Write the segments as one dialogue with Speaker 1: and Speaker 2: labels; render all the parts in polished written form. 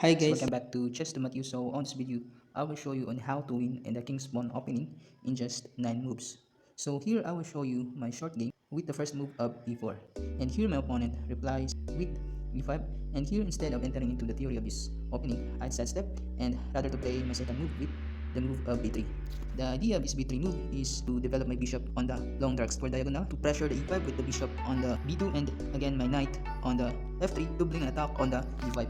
Speaker 1: Hi
Speaker 2: So
Speaker 1: guys.
Speaker 2: welcome back to Chess to Matthew. So on this video, I will show you on how to win in the King's Pawn opening in just 9 moves. So here I will show you my short game with the first move of e4. And here my opponent replies with e5. And here instead of entering into the theory of this opening, I sidestep and rather to play my second move with the move of b3. The idea of this b3 move is to develop my bishop on the long dark square diagonal to pressure the e5 with the bishop on the b2 and again my knight on the f3 doubling an attack on the e5.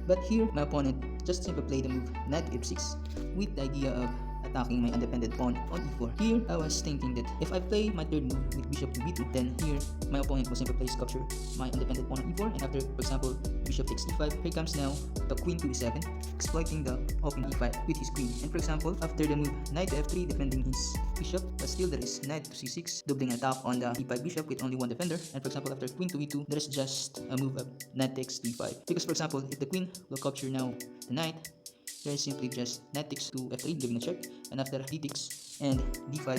Speaker 2: But here, my opponent just simply played the move knight to f6 with the idea of attacking my independent pawn on e4. Here, I was thinking that if I play my third move with bishop to b2, then here, my opponent will simply place capture my independent pawn on e4, and after, for example, bishop takes e5, here comes now the queen to e7, exploiting the open e5 with his queen. And for example, after the move knight to f3, defending his bishop, but still there is knight to c6, doubling attack on the e5 bishop with only one defender. And for example, after queen to e2, there is just a move of knight takes to e5. Because for example, if the queen will capture now the knight, there is simply just knight takes to f3, giving a check, and after d takes and d5,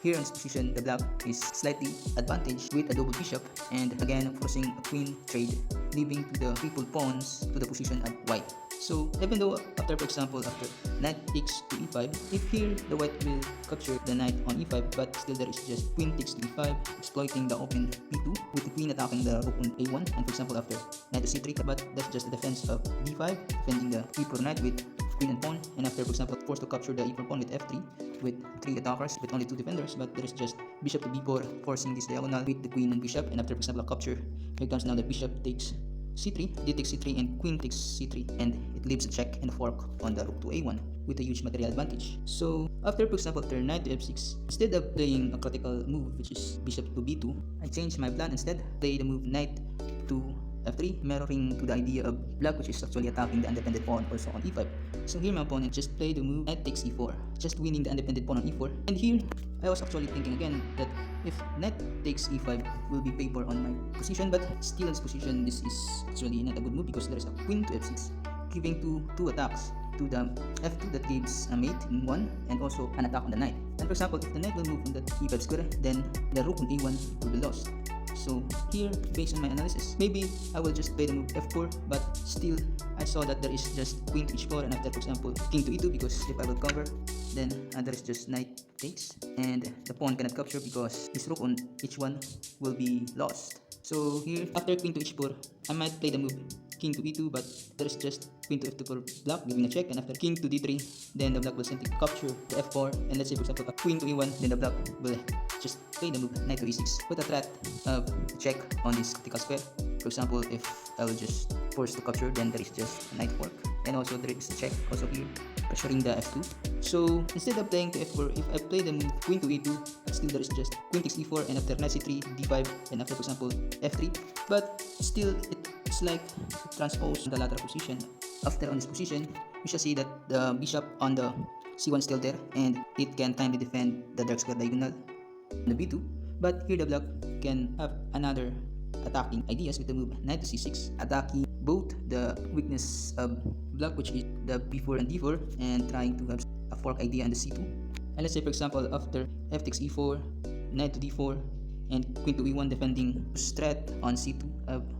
Speaker 2: here in this position, the black is slightly advantaged with a double bishop and again forcing a queen trade, leaving to the triple pawns to the position of white. So even though after, for example, after knight takes to e5, if here the white will capture the knight on e5, but still there is just queen takes to e5, exploiting the open b2 with the queen attacking the rook on a1, and for example after knight to c3, but that's just the defense of b5, defending the e4 knight with queen and pawn, and after for example forced to capture the e4 pawn with f3 with 3 attackers with only 2 defenders, but there is just bishop to b4 forcing this diagonal with the queen and bishop, and after for example a capture, here comes now the bishop takes c3, d takes c3, and queen takes c3, and it leaves a check and a fork on the rook to a1 with a huge material advantage. So after for example after knight to f6, instead of playing a critical move which is bishop to b2, I changed my plan. Instead play the move knight to f3, mirroring to the idea of black, which is actually attacking the independent pawn also on e5. So here my opponent just played the move knight takes e4, just winning the independent pawn on e4. And here I was actually thinking again that if knight takes e5 will be favor on my position, but still in this position this is actually not a good move because there is a queen to f6, giving two attacks to the f2 that gives a mate in 1 and also an attack on the knight. And for example, if the knight will move on the e5 square, then the rook on a1 will be lost. So here, based on my analysis, maybe I will just play the move f4, but still I saw that there is just queen to h4, and after for example king to e2, because if I will cover, then there is just knight takes and the pawn cannot capture because this rook on h1 will be lost. So here after queen to h4, I might play the move king to e2, but there is just queen to f2 for black, giving a check, and after king to d3, then the black will simply capture the f4, and let's say for example a queen to e1, then the black will just play the move knight to e6, put a threat of check on this critical square. For example, if I will just force to capture, then there is just knight fork, and also there is a check also here pressuring the f2. So instead of playing to f4, if I play the move queen to e2, still there is just queen takes e4, and after knight c3, d5, and after for example f3, but still it's like transpose the lateral position. After on this position, we shall see that the bishop on the c1 still there, and it can timely defend the dark square diagonal on the b2. But here the black can have another attacking ideas with the move knight to c6, attacking both the weakness of black, which is the b4 and d4, and trying to have a fork idea on the c2. And let's say for example after f takes e4, knight to d4, and queen to e1, defending threat on c2,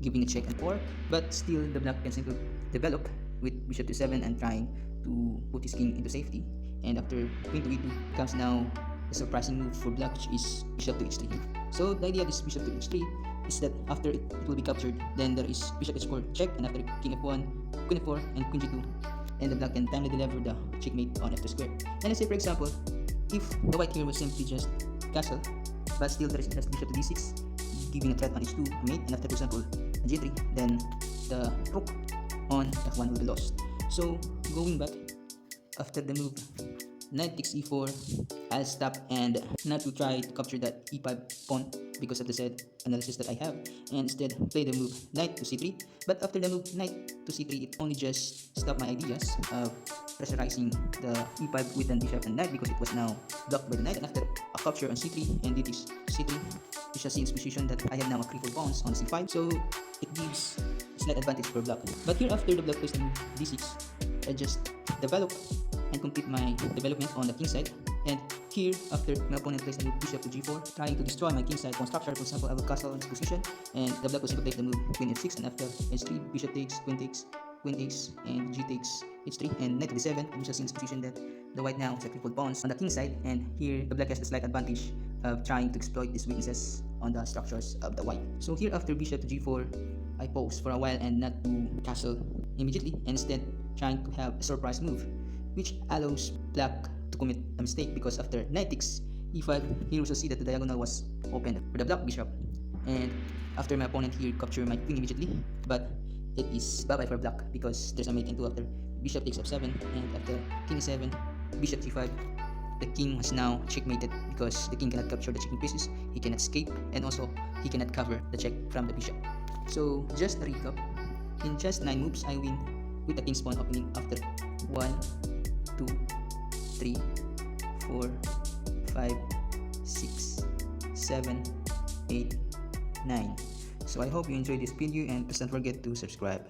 Speaker 2: giving a check and fork, but still the black can simply develop with bishop to 7 and trying to put his king into safety. And after queen to e2 comes now a surprising move for black, which is bishop to h3. So the idea of this bishop to h3 is that after it will be captured, then there is bishop h4 check, and after king f1, queen f4, and queen g2, and the black can timely deliver the checkmate on f2 square. And let's say for example, if the white here will simply just castle, but still there is just bishop to d6, giving a threat on h2 mate, and after for example g3, then the rook on f1 will be lost. So going back, after the move knight takes e4, I'll stop and not to try to capture that e5 pawn because of the said analysis that I have, and instead play the move knight to c3. But after the move knight to c3, it only just stopped my ideas of pressurizing the e5 with the bishop and knight because it was now blocked by the knight, and after a capture on c3 and d takes c3, you shall see in this position that I have now a crippled pawns on c5, so it gives a slight advantage for black. But here after the black plays the move d6, I just develop and complete my development on the king side. And here, after my opponent plays the move bishop to g4, trying to destroy my king side pawn structure, for example, I will castle on this position, and the black will simply place the move queen f6, and after h3, bishop takes, queen takes, and g takes h3, and knight to d7. We shall see in this position that the white now sacrificed pawns on the king side, and here the black has the slight advantage of trying to exploit these weaknesses on the structures of the white. So here after bishop to g4, I pause for a while and not to castle immediately, and instead trying to have a surprise move, which allows black to commit a mistake, because after knight takes e5, here we shall see that the diagonal was opened for the black bishop, and after my opponent here capture my queen immediately, but it is bye-bye for black because there's a mate into after bishop takes f7, and after king e7, bishop g5, the king is now checkmated because the king cannot capture the checking pieces, he cannot escape, and also he cannot cover the check from the bishop. So just a recap, in just 9 moves I win with the king's pawn opening after 1, 2, 3, 4, 5, 6, 7, 8, 9. So I hope you enjoyed this video, and please don't forget to subscribe.